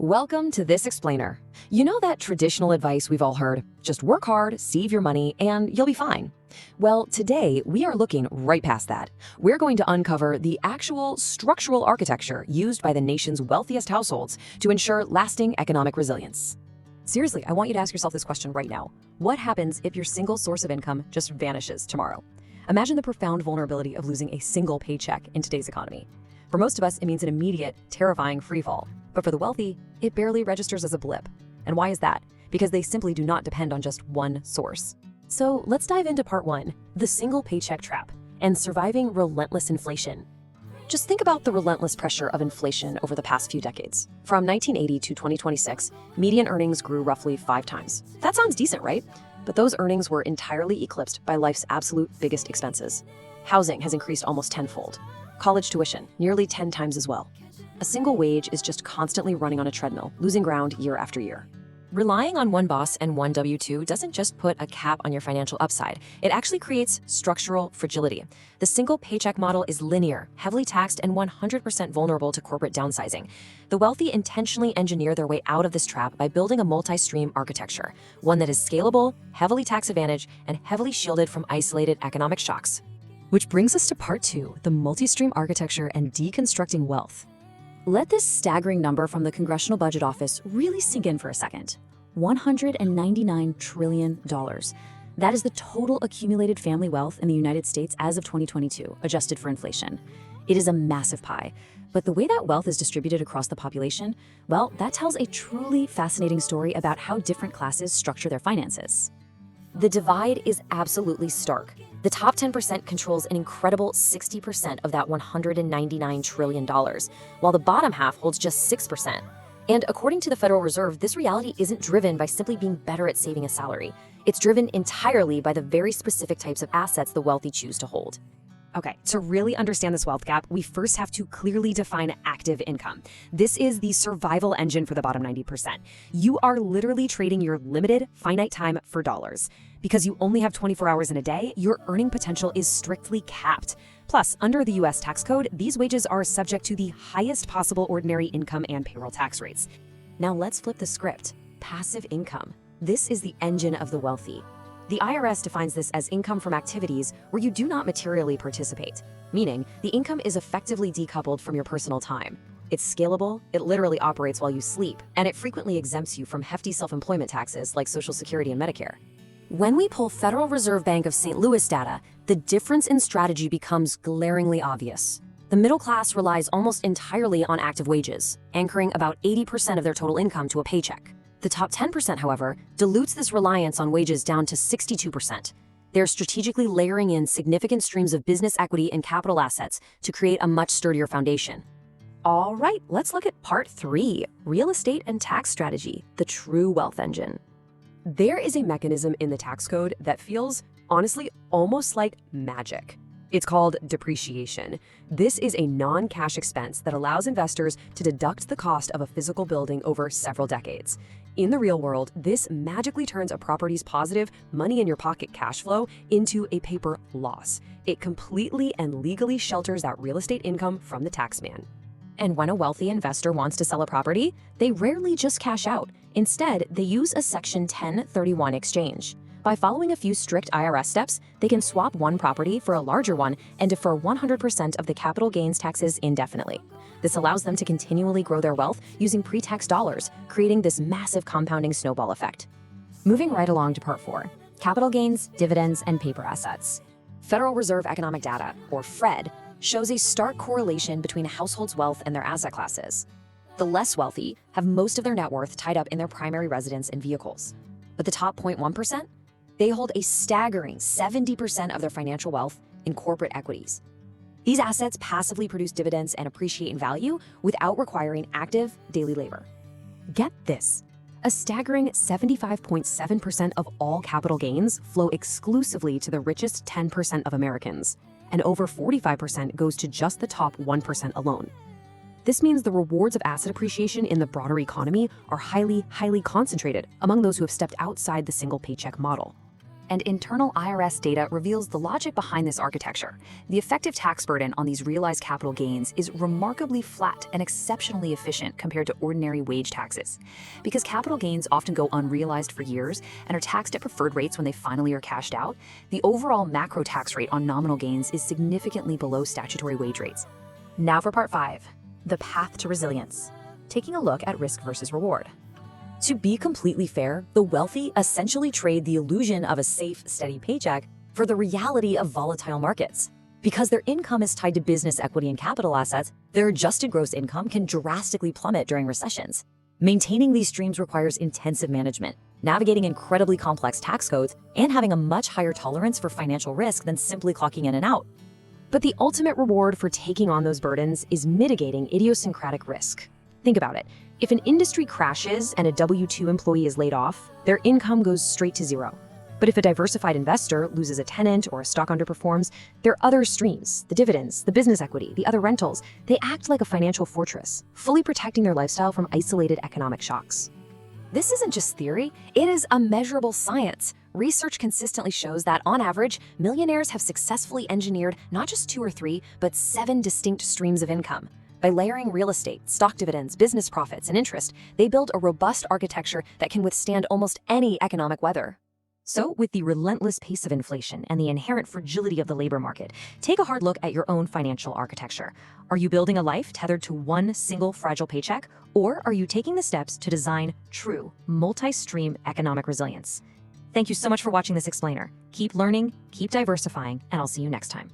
Welcome to This Explainer. You know that traditional advice we've all heard, just work hard, save your money, and you'll be fine. Well, today we are looking right past that. We're going to uncover the actual structural architecture used by the nation's wealthiest households to ensure lasting economic resilience. Seriously, I want you to ask yourself this question right now. What happens if your single source of income just vanishes tomorrow? Imagine the profound vulnerability of losing a single paycheck in today's economy. For most of us, it means an immediate, terrifying freefall. But for the wealthy, it barely registers as a blip. And why is that? Because they simply do not depend on just one source. So let's dive into part one, the single paycheck trap and surviving relentless inflation. Just think about the relentless pressure of inflation over the past few decades. From 1980 to 2026, median earnings grew roughly 5 times. That sounds decent, right? But those earnings were entirely eclipsed by life's absolute biggest expenses. Housing has increased almost tenfold. College tuition, nearly 10 times as well. A single wage is just constantly running on a treadmill, losing ground year after year. Relying on one boss and one W-2 doesn't just put a cap on your financial upside, it actually creates structural fragility. The single paycheck model is linear, heavily taxed, and 100% vulnerable to corporate downsizing. The wealthy intentionally engineer their way out of this trap by building a multi-stream architecture, one that is scalable, heavily tax-advantaged, and heavily shielded from isolated economic shocks. Which brings us to part 2, the multi-stream architecture and deconstructing wealth. Let this staggering number from the Congressional Budget Office really sink in for a second. $199 trillion. That is the total accumulated family wealth in the United States as of 2022, adjusted for inflation. It is a massive pie, but the way that wealth is distributed across the population, well, that tells a truly fascinating story about how different classes structure their finances. The divide is absolutely stark. The top 10% controls an incredible 60% of that $199 trillion, while the bottom half holds just 6%. And according to the Federal Reserve, this reality isn't driven by simply being better at saving a salary. It's driven entirely by the very specific types of assets the wealthy choose to hold. Okay, to really understand this wealth gap, we first have to clearly define active income. This is the survival engine for the bottom 90%. You are literally trading your limited, finite time for dollars. Because you only have 24 hours in a day, your earning potential is strictly capped. Plus, under the US tax code, these wages are subject to the highest possible ordinary income and payroll tax rates. Now let's flip the script. Passive income. This is the engine of the wealthy. The IRS defines this as income from activities where you do not materially participate, meaning the income is effectively decoupled from your personal time. It's scalable, it literally operates while you sleep, and it frequently exempts you from hefty self-employment taxes like Social Security and Medicare. When we pull Federal Reserve Bank of St. Louis data, the difference in strategy becomes glaringly obvious. The middle class relies almost entirely on active wages, anchoring about 80% of their total income to a paycheck. The top 10%, however, dilutes this reliance on wages down to 62%. They're strategically layering in significant streams of business equity and capital assets to create a much sturdier foundation. All right, let's look at part 3, real estate and tax strategy, the true wealth engine. There is a mechanism in the tax code that feels, honestly, almost like magic. It's called depreciation. This is a non-cash expense that allows investors to deduct the cost of a physical building over several decades. In the real world, this magically turns a property's positive money-in-your-pocket cash flow into a paper loss. It completely and legally shelters that real estate income from the taxman. And when a wealthy investor wants to sell a property, they rarely just cash out. Instead, they use a Section 1031 exchange. By following a few strict IRS steps, they can swap one property for a larger one and defer 100% of the capital gains taxes indefinitely. This allows them to continually grow their wealth using pre-tax dollars, creating this massive compounding snowball effect. Moving right along to part 4, capital gains, dividends, and paper assets. Federal Reserve Economic Data, or FRED, shows a stark correlation between a household's wealth and their asset classes. The less wealthy have most of their net worth tied up in their primary residence and vehicles. But the top 0.1%? They hold a staggering 70% of their financial wealth in corporate equities. These assets passively produce dividends and appreciate in value without requiring active daily labor. Get this, a staggering 75.7% of all capital gains flow exclusively to the richest 10% of Americans, and over 45% goes to just the top 1% alone. This means the rewards of asset appreciation in the broader economy are highly concentrated among those who have stepped outside the single paycheck model. And internal IRS data reveals the logic behind this architecture. The effective tax burden on these realized capital gains is remarkably flat and exceptionally efficient compared to ordinary wage taxes. Because capital gains often go unrealized for years and are taxed at preferred rates when they finally are cashed out, the overall macro tax rate on nominal gains is significantly below statutory wage rates. Now for part 5, the path to resilience. Taking a look at risk versus reward. To be completely fair, the wealthy essentially trade the illusion of a safe, steady paycheck for the reality of volatile markets. Because their income is tied to business equity and capital assets, their adjusted gross income can drastically plummet during recessions. Maintaining these streams requires intensive management, navigating incredibly complex tax codes, and having a much higher tolerance for financial risk than simply clocking in and out. But the ultimate reward for taking on those burdens is mitigating idiosyncratic risk. Think about it. If an industry crashes and a W-2 employee is laid off, their income goes straight to zero. But if a diversified investor loses a tenant or a stock underperforms, their other streams, the dividends, the business equity, the other rentals, they act like a financial fortress, fully protecting their lifestyle from isolated economic shocks. This isn't just theory, it is a measurable science. Research consistently shows that, on average, millionaires have successfully engineered not just 2 or 3, but 7 distinct streams of income. By layering real estate, stock dividends, business profits, and interest, they build a robust architecture that can withstand almost any economic weather. So, with the relentless pace of inflation and the inherent fragility of the labor market, take a hard look at your own financial architecture. Are you building a life tethered to one single fragile paycheck, or are you taking the steps to design true, multi-stream economic resilience? Thank you so much for watching this explainer. Keep learning, keep diversifying, and I'll see you next time.